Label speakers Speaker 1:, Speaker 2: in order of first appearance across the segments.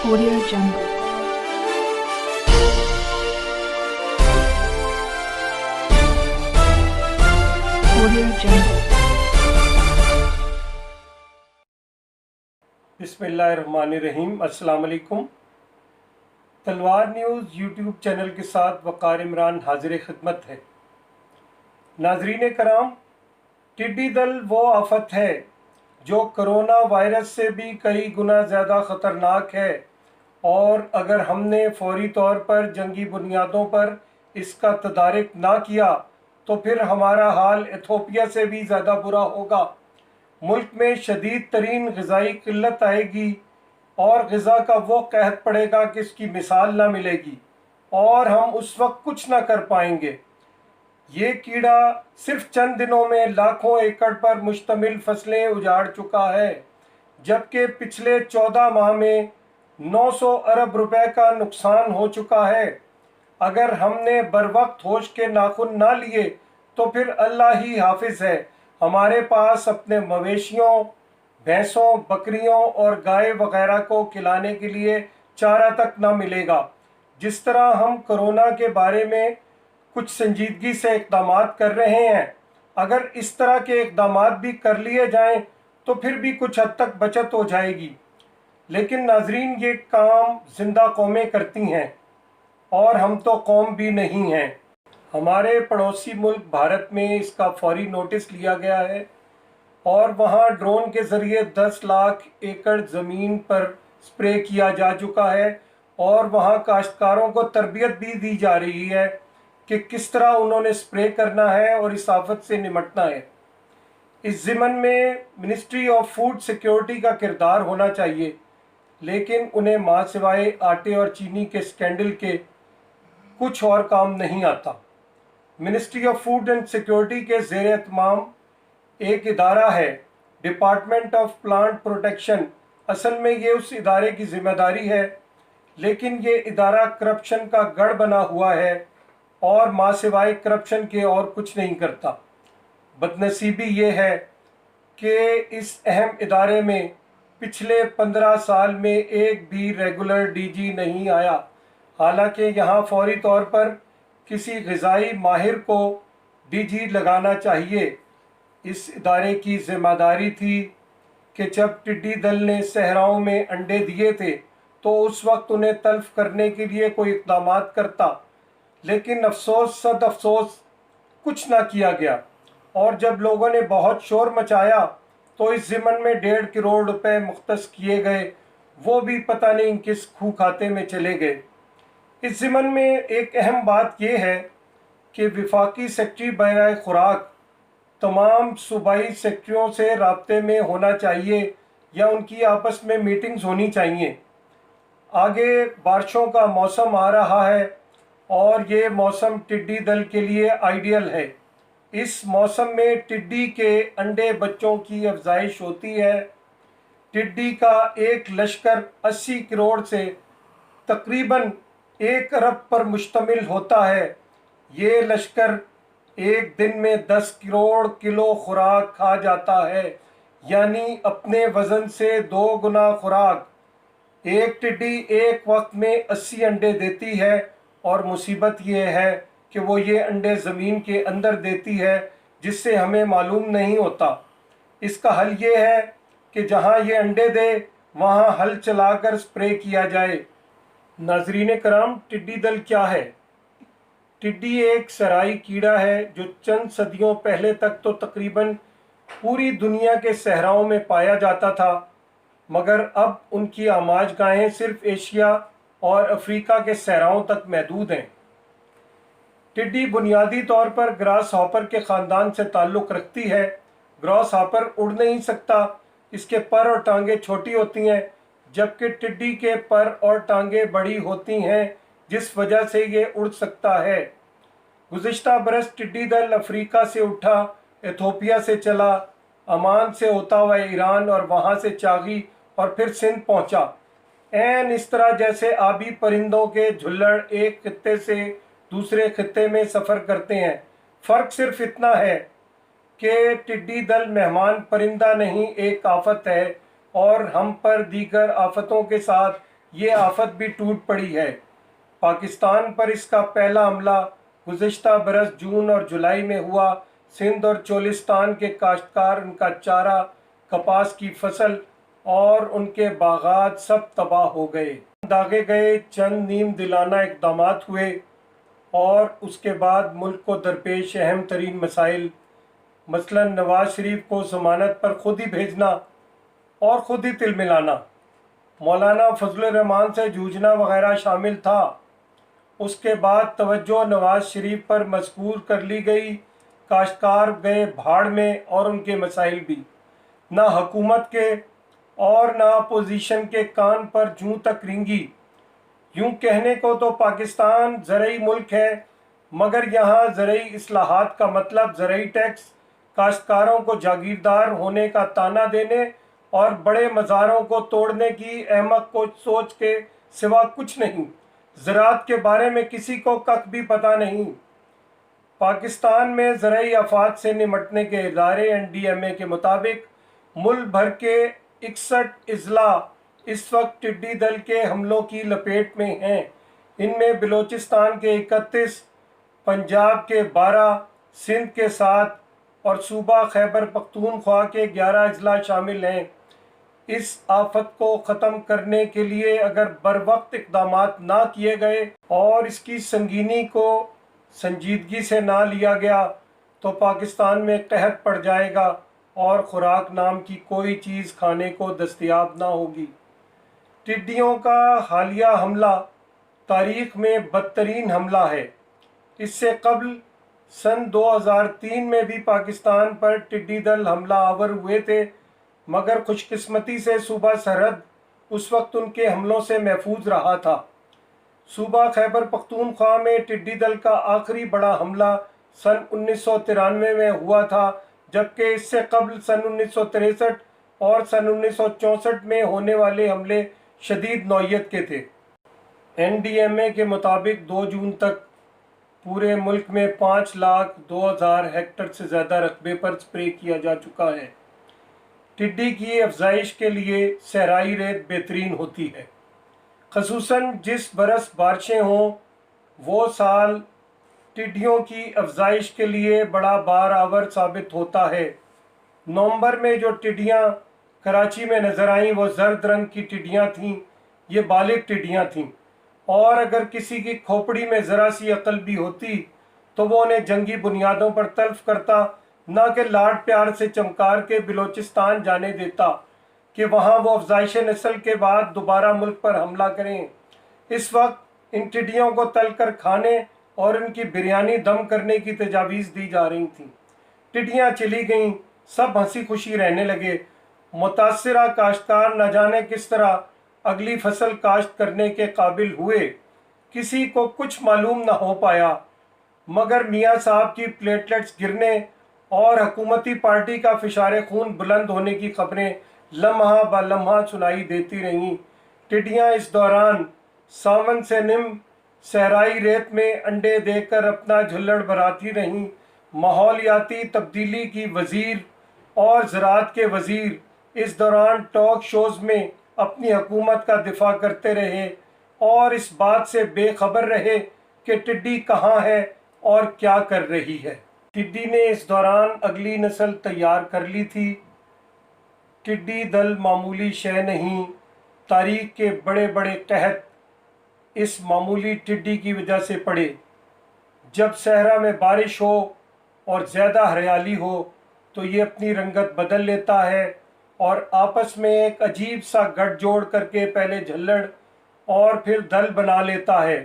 Speaker 1: Audio Jungle. Audio Jungle.
Speaker 2: बिस्मिल्लाहिर्रहमानिर्रहीम। अस्सलाम वालेकुम। तलवार न्यूज़ यूट्यूब चैनल के साथ वक़ार इमरान हाजिर खिदमत है। नाजरीन कराम, टिड्डी दल वो आफत है जो करोना वायरस से भी कई गुना ज़्यादा ख़तरनाक है, और अगर हमने फौरी तौर पर जंगी बुनियादों पर इसका तदारक ना किया तो फिर हमारा हाल इथोपिया से भी ज़्यादा बुरा होगा। मुल्क में शदीद तरीन ग़िज़ाई किल्लत आएगी और ग़िज़ा का वो कहत पड़ेगा कि इसकी मिसाल ना मिलेगी, और हम उस वक्त कुछ ना कर पाएंगे। ये कीड़ा सिर्फ चंद दिनों में लाखों एकड़ पर मुश्तमिल फसलें उजाड़ चुका है, जबकि पिछले 14 माह में 900 अरब रुपए का नुकसान हो चुका है। अगर हमने बरवक्त होश के नाखून ना लिए तो फिर अल्लाह ही हाफिज़ है। हमारे पास अपने मवेशियों, भैंसों, बकरियों और गाय वगैरह को खिलाने के लिए चारा तक ना मिलेगा। जिस तरह हम कोरोना के बारे में कुछ संजीदगी से इक़दाम कर रहे हैं, अगर इस तरह के इक़दाम भी कर लिए जाएं तो फिर भी कुछ हद तक बचत हो जाएगी। लेकिन नाजरीन, ये काम जिंदा कौमें करती हैं और हम तो कौम भी नहीं हैं। हमारे पड़ोसी मुल्क भारत में इसका फौरी नोटिस लिया गया है और वहाँ ड्रोन के ज़रिए 10 लाख एकड़ ज़मीन पर स्प्रे किया जा चुका है, और वहाँ काश्तकारों को तरबियत भी दी जा रही है कि किस तरह उन्होंने स्प्रे करना है और इस आफत से निमटना है। इस ज़िमन में मिनिस्ट्री ऑफ फूड सिक्योरिटी का किरदार होना चाहिए, लेकिन उन्हें मां सिवाय आटे और चीनी के स्कैंडल के कुछ और काम नहीं आता। Ministry of food and security के ज़ेर एहतमाम एक इदारा है, डिपार्टमेंट ऑफ प्लांट प्रोटेक्शन। असल में ये उस इदारे की ज़िम्मेदारी है, लेकिन ये इदारा करप्शन का गढ़ बना हुआ है और मां सिवाय करप्शन के और कुछ नहीं करता। बदनसीबी ये है कि इस अहम इदारे में पिछले 15 साल में एक भी रेगुलर डीजी नहीं आया। हालांकि यहाँ फौरी तौर पर किसी ग़िज़ाई माहिर को डीजी लगाना चाहिए। इस इदारे की ज़िम्मेदारी थी कि जब टिड्डी दल ने सहराओं में अंडे दिए थे तो उस वक्त उन्हें तल्फ करने के लिए कोई इक़दाम करता, लेकिन अफसोस सद अफसोस कुछ ना किया गया। और जब लोगों ने बहुत शोर मचाया तो इस ज़िमन में 1.5 करोड़ रुपए मुख्तस किए गए, वो भी पता नहीं किस खूह खाते में चले गए। इस ज़िमन में एक अहम बात यह है कि वफाकी सेक्रेटरी बराए खुराक तमाम सूबाई सेक्रेटरियों से राब्ते में होना चाहिए या उनकी आपस में मीटिंग्स होनी चाहिए। आगे बारिशों का मौसम आ रहा है और ये मौसम टिड्डी दल के लिए आइडियल है। इस मौसम में टिड्डी के अंडे बच्चों की अफजाइश होती है। टिड्डी का एक लश्कर 80 करोड़ से तकरीबन 1 अरब पर मुश्तमिल होता है। ये लश्कर एक दिन में 10 करोड़ किलो खुराक खा जाता है, यानी अपने वज़न से 2 गुना खुराक। एक टिड्डी एक वक्त में 80 अंडे देती है, और मुसीबत ये है कि वो ये अंडे ज़मीन के अंदर देती है, जिससे हमें मालूम नहीं होता। इसका हल ये है कि जहाँ ये अंडे दे वहाँ हल चलाकर स्प्रे किया जाए। नाजरीन कराम, टिड्डी दल क्या है? टिड्डी एक सराई कीड़ा है जो चंद सदियों पहले तक तो तकरीबन पूरी दुनिया के सहराओं में पाया जाता था, मगर अब उनकी आमाजगाहें सिर्फ एशिया और अफ्रीका के सहराओं तक महदूद हैं। टिड्डी बुनियादी तौर पर ग्रास हॉपर के ख़ानदान से ताल्लुक़ रखती है। ग्रास हॉपर उड़ नहीं सकता, इसके पर और टांगें छोटी होती हैं, जबकि टिड्डी के पर और टांगें बड़ी होती हैं, जिस वजह से ये उड़ सकता है। गुज़िश्ता बरस टिड्डी दल अफ्रीका से उठा, इथोपिया से चला, अमान से होता हुआ ईरान और वहाँ से चागी और फिर सिंध पहुँचा। ऐन इस तरह जैसे आबी परिंदों के झुल्लड़ एक खित्ते से दूसरे खित्ते में सफ़र करते हैं। फ़र्क सिर्फ इतना है कि टिड्डी दल मेहमान परिंदा नहीं, एक आफत है, और हम पर दीगर आफतों के साथ یہ آفت بھی ٹوٹ پڑی ہے۔ پاکستان پر اس کا پہلا حملہ گزشتہ برس جون اور جولائی میں ہوا۔ سندھ اور چولستان کے کاشتکار، ان کا چارہ، کپاس کی فصل اور ان کے باغات سب تباہ ہو گئے۔ داغے گئے چند نیم دلانہ اقدامات ہوئے اور اس کے بعد ملک کو درپیش اہم ترین مسائل، مثلا نواز شریف کو ضمانت پر خود ہی بھیجنا اور خود ہی تل ملانا، مولانا فضل الرحمان سے جوجھنا وغیرہ شامل تھا۔ اس کے بعد توجہ نواز شریف پر مذکور کر لی گئی۔ کاشتکار گئے بھاڑ میں اور ان کے مسائل بھی، نہ حکومت کے اور نہ اپوزیشن کے کان پر جوں تک رینگی۔ یوں کہنے کو تو پاکستان زرعی ملک ہے، مگر یہاں زرعی اصلاحات کا مطلب زرعی ٹیکس، کاشتکاروں کو جاگیردار ہونے کا طعنہ دینے اور بڑے مزاروں کو توڑنے کی احمق کو سوچ کے سوا کچھ نہیں۔ زراعت کے بارے میں کسی کو ککھ بھی پتہ نہیں۔ پاکستان میں زرعی آفات سے نمٹنے کے ادارے NDMA کے مطابق ملک بھر کے 61 اضلاع اس وقت ٹڈی دل کے حملوں کی لپیٹ میں ہیں۔ ان میں بلوچستان کے 31، پنجاب کے 12، سندھ کے 7 اور صوبہ خیبر پختونخوا کے 11 اضلاع شامل ہیں۔ اس آفت کو ختم کرنے کے لیے اگر بروقت اقدامات نہ کیے گئے اور اس کی سنگینی کو سنجیدگی سے نہ لیا گیا تو پاکستان میں قحط پڑ جائے گا اور خوراک نام کی کوئی چیز کھانے کو دستیاب نہ ہوگی۔ ٹڈیوں کا حالیہ حملہ تاریخ میں بدترین حملہ ہے۔ اس سے قبل سن 2003 میں بھی پاکستان پر ٹڈی دل حملہ آور ہوئے تھے، مگر خوش قسمتی سے صوبہ سرحد اس وقت ان کے حملوں سے محفوظ رہا تھا۔ صوبہ خیبر پختونخوا میں ٹڈی دل کا آخری بڑا حملہ سن 1993 میں ہوا تھا، جبکہ اس سے قبل سن 1963 اور سن 1964 میں ہونے والے حملے شدید نوعیت کے تھے۔ NDMA کے مطابق 2 جون تک پورے ملک میں 5,02,000 ہیکٹر سے زیادہ رقبے پر سپرے کیا جا چکا ہے۔ ٹڈی کی افزائش کے لیے صحرائی ریت بہترین ہوتی ہے، خصوصاً جس برس بارشیں ہوں۔ وہ سال ٹڈیوں کی افزائش کے لیے بڑا بار آور ثابت ہوتا ہے۔ نومبر میں جو ٹڈیاں کراچی میں نظر آئیں وہ زرد رنگ کی ٹڈیاں تھیں۔ یہ بالغ ٹڈیاں تھیں، اور اگر کسی کی کھوپڑی میں ذرا سی عقل بھی ہوتی تو وہ انہیں جنگی بنیادوں پر تلف کرتا، نہ کہ لاڈ پیار سے چمکار کے بلوچستان جانے دیتا کہ وہاں وہ افزائش نسل کے بعد دوبارہ ملک پر حملہ کریں۔ اس وقت ان ٹڈیوں کو تل کر کھانے اور ان کی بریانی دم کرنے کی تجاویز دی جا رہی تھیں۔ ٹڈیاں چلی گئیں، سب ہنسی خوشی رہنے لگے۔ متاثرہ کاشتکار نہ جانے کس طرح اگلی فصل کاشت کرنے کے قابل ہوئے، کسی کو کچھ معلوم نہ ہو پایا، مگر میاں صاحب کی پلیٹلیٹس گرنے اور حکومتی پارٹی کا فشار خون بلند ہونے کی خبریں لمحہ بہ لمحہ سنائی دیتی رہیں۔ ٹڈیاں اس دوران ساون سے نم صحرائی ریت میں انڈے دے کر اپنا جھلڑ بھراتی رہیں۔ ماحولیاتی تبدیلی کی وزیر اور زراعت کے وزیر اس دوران ٹاک شوز میں اپنی حکومت کا دفاع کرتے رہے اور اس بات سے بے خبر رہے کہ ٹڈی کہاں ہے اور کیا کر رہی ہے۔ ٹڈی نے اس دوران اگلی نسل تیار کر لی تھی۔ ٹڈی دل معمولی شے نہیں، تاریخ کے بڑے بڑے قحط اس معمولی ٹڈی کی وجہ سے پڑے۔ جب صحرا میں بارش ہو اور زیادہ ہریالی ہو تو یہ اپنی رنگت بدل لیتا ہے اور آپس میں ایک عجیب سا گٹھ جوڑ کر کے پہلے جھلڑ اور پھر دل بنا لیتا ہے۔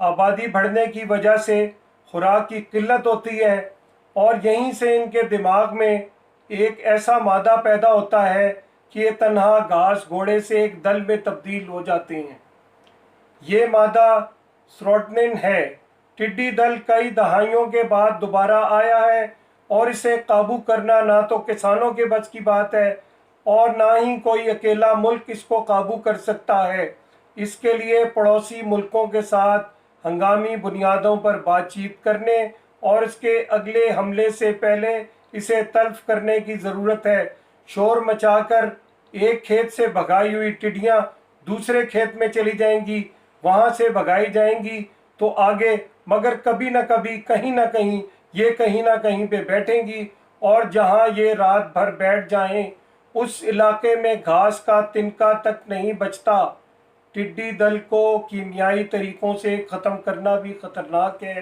Speaker 2: آبادی بڑھنے کی وجہ سے خوراک کی قلت ہوتی ہے اور یہیں سے ان کے دماغ میں ایک ایسا مادہ پیدا ہوتا ہے کہ یہ تنہا گھاس گھوڑے سے ایک دل میں تبدیل ہو جاتے ہیں۔ یہ مادہ سروٹنن ہے۔ ٹڈی دل کئی دہائیوں کے بعد دوبارہ آیا ہے اور اسے قابو کرنا نہ تو کسانوں کے بس کی بات ہے اور نہ ہی کوئی اکیلا ملک اس کو قابو کر سکتا ہے۔ اس کے لیے پڑوسی ملکوں کے ساتھ ہنگامی بنیادوں پر بات چیت کرنے اور اس کے اگلے حملے سے پہلے اسے تلف کرنے کی ضرورت ہے۔ شور مچا کر ایک کھیت سے بھگائی ہوئی ٹڈیاں दूसरे खेत में चली जाएंगी, वहाँ से भगाई जाएंगी तो आगे, मगर कभी ना कभी कहीं ना कहीं ये कहीं ना कहीं पे बैठेंगी, और जहाँ ये रात भर बैठ जाएं उस इलाके में घास का तिनका तक नहीं बचता। टिड्डी दल को कीमियाई तरीक़ों से ख़त्म करना भी ख़तरनाक है,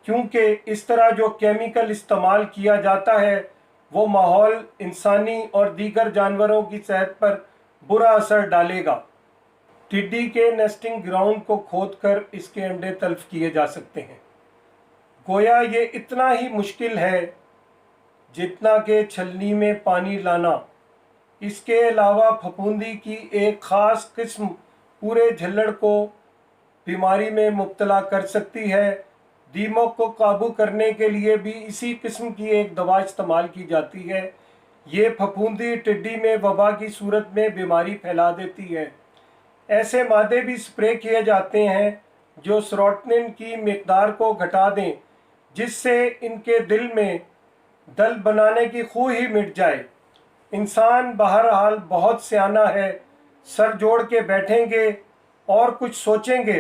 Speaker 2: क्योंकि इस तरह जो केमिकल इस्तेमाल किया जाता है वो माहौल, इंसानी और दीगर जानवरों की सेहत पर बुरा असर डालेगा। टिड्डी के नेस्टिंग ग्राउंड को खोदकर इसके अंडे तल्फ किए जा सकते हैं। गोया ये इतना ही मुश्किल है जितना कि छलनी में पानी लाना। इसके अलावा फफूंदी की एक ख़ास किस्म पूरे झल्लड़ को बीमारी में मुब्तला कर सकती है। दीमक को काबू करने के लिए भी इसी किस्म की एक दवा इस्तेमाल की जाती है। ये फफूंदी टिड्डी में वबा की सूरत में बीमारी फैला देती है। ऐसे मादे भी स्प्रे किए जाते हैं जो सेरोटोनिन की मिकदार को घटा दें, जिससे इनके दिल में दल बनाने की ख़्वाह ही मिट जाए। इंसान बहरहाल बहुत सियाना है, सर जोड़ के बैठेंगे और कुछ सोचेंगे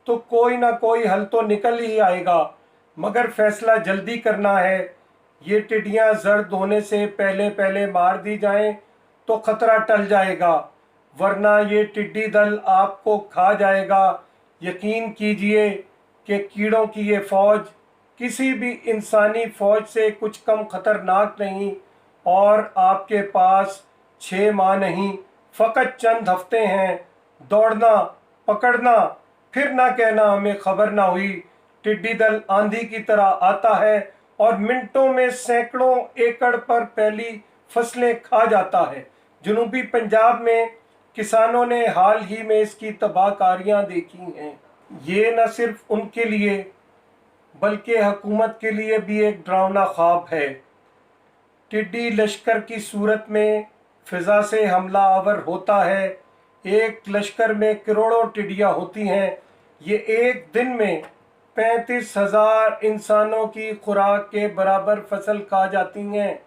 Speaker 2: तो कोई ना कोई हल तो निकल ही आएगा, मगर फैसला जल्दी करना है। ये टिड्डियाँ जर्द होने से पहले पहले मार दी जाएं तो ख़तरा टल जाएगा, वरना ये टिड्डी दल आपको खा जाएगा। यकीन कीजिए कि कीड़ों की ये फ़ौज किसी भी इंसानी फ़ौज से कुछ कम ख़तरनाक नहीं, और आपके पास 6 माह नहीं, फ़कत चंद हफ्ते हैं। दौड़ना, पकड़ना, फिर ना कहना हमें खबर ना हुई। टिड्डी दल आंधी की तरह आता है और मिनटों में सैकड़ों एकड़ पर फैली फसलें खा जाता है। जनूबी पंजाब में किसानों ने हाल ही में इसकी तबाहकारियां देखी हैं। ये न सिर्फ उनके लिए बल्कि हुकूमत के लिए भी एक डरावना ख्वाब है। टिड्डी लश्कर की सूरत में फ़िज़ा से हमला आवर होता है। एक लश्कर में करोड़ों टिड्डियाँ होती हैं। ये एक दिन में 35,000 इंसानों की खुराक के बराबर फसल खा जाती हैं।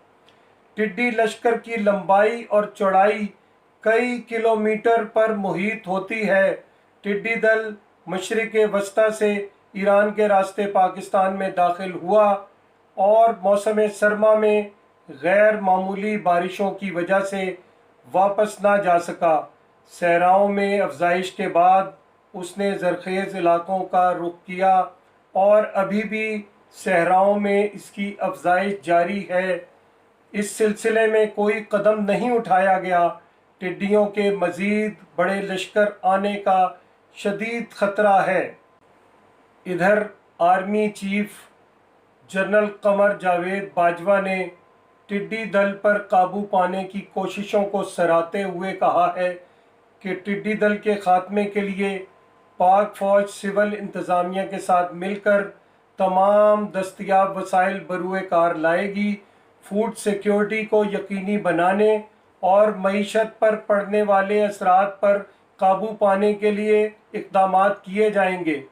Speaker 2: टिड्डी लश्कर की लंबाई और चौड़ाई कई किलोमीटर पर मुहित होती है। टिड्डी दल मशरिक़ वस्ता से ईरान के रास्ते पाकिस्तान में दाखिल हुआ और मौसम सरमा में गैर मामूली बारिशों की वजह से वापस ना जा सका। सहराओं में अफजाइश के बाद उसने ज़रख़ेज़ इलाकों का रुख किया और अभी भी सहराओं में इसकी अफजाइश जारी है। इस सिलसिले में कोई कदम नहीं उठाया गया। टिड्डियों के मज़ीद बड़े लश्कर आने का शदीद ख़तरा है। इधर army chief general Qamar Javed Bajwa ने टिड्डी दल पर काबू पाने की कोशिशों को सराहते हुए कहा है कि टिड्डी दल के ख़ात्मे के लिए पाक फ़ौज सिविल इंतज़ामिया के साथ मिलकर तमाम दस्तयाब वसाइल बरूए कार लाएगी। फूड सिक्योरिटी को यकीनी बनाने और मईशत पर पड़ने वाले असरात पर काबू पाने के लिए इक़दामात किए जाएंगे।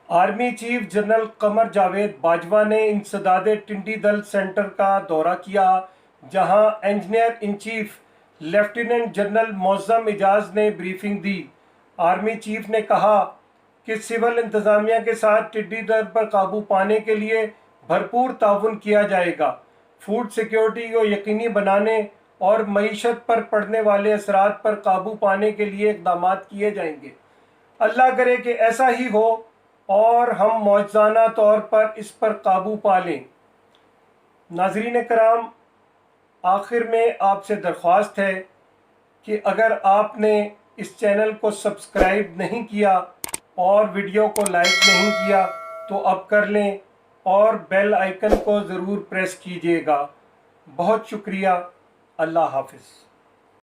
Speaker 2: Army chief general Qamar Javed Bajwa ने इंसदादे टिड्डी दल सेंटर का दौरा किया, जहां engineer in chief lieutenant general Mauzam Ejaz ने ब्रीफिंग दी। आर्मी चीफ ने कहा कि सिविल इंतज़ामिया के साथ टिड्डी दल पर काबू पाने के लिए भरपूर ताउन किया जाएगा। फूड सिक्योरिटी को यकीनी बनाने और मईशत पर पड़ने वाले असरात पर काबू पाने के लिए इक़दामात किए जाएंगे। अल्लाह करे कि ऐसा ही हो और हम मौजज़ाना तौर पर इस पर काबू पा लें। नाज़रीन कराम, आखिर में आपसे दरख्वास्त है कि अगर आपने इस चैनल को सब्सक्राइब नहीं किया और वीडियो को लाइक नहीं किया तो अब कर लें और बेल आइकन को ज़रूर प्रेस कीजिएगा। बहुत शुक्रिया। अल्लाह हाफ़िज़।